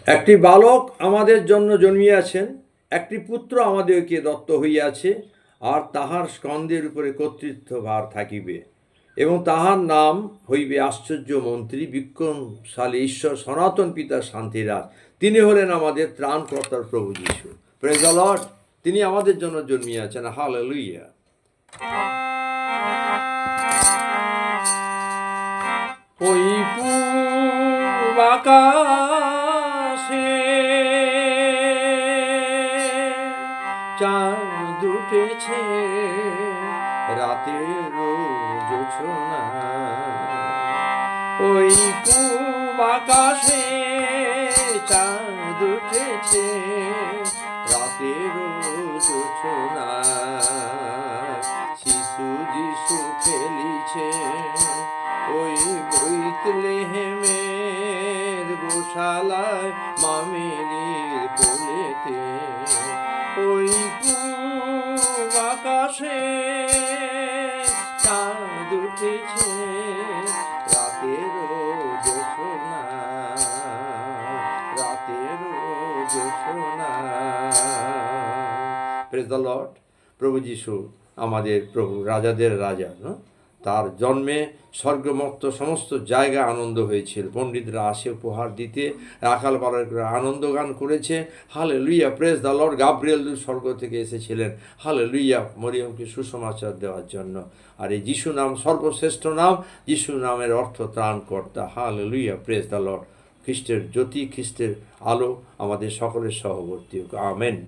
একটি বালক আমাদের জন্য জন্মিয়াছেন, একটি পুত্র আমাদেরকে দত্ত হইয়াছে, আর তাহার স্কন্ধের উপরে কর্তৃত্বভার থাকিবে, এবং তাহার নাম হইবে আশ্চর্য মন্ত্রী, বিক্রমশালী ঈশ্বর, সনাতন পিতা, শান্তিরাজ। তিনি হলেন আমাদের ত্রাণকর্তার প্রভু যীশু। Praise the Lord. তিনি আমাদের জন্য জন্মিয়াছেন। হালেলুয়া। ওই পূব আকাশে চাঁদ উঠেছে, রাতের জোছনা। ওই পূব আকাশে চাঁদ উঠেছে, রাতের জোছনা। শিশু যিশু খেলিছে ওই বৈতলেহেমের গোশালায়, মামেরির কোলেতে। ওই পূব আকাশে চাঁদ উঠেছে, রাতের জোছনা, রাতের জোছনা। Praise the Lord. প্রভু যীশু আমাদের প্রভু, রাজাদের রাজা, না? তার জন্মে স্বর্গমর্ত সমস্ত জায়গা আনন্দ হয়েছিল। পণ্ডিতরা আসে উপহার দিতে, রাখাল বালকরা আনন্দ গান করেছে। Hallelujah, praise the Lord. Gabriel দূত স্বর্গ থেকে এসেছিলেন, হালেলুয়া, মরিয়মকে সুসমাচার দেওয়ার জন্য। আর এই যিশু নাম সর্বশ্রেষ্ঠ নাম। যিশু নামের অর্থ ত্রাণকর্তা। Hallelujah, praise the Lord. খ্রিস্টের জ্যোতি, খ্রিস্টের আলো আমাদের সকলের সহবর্তী হোক। আমেন।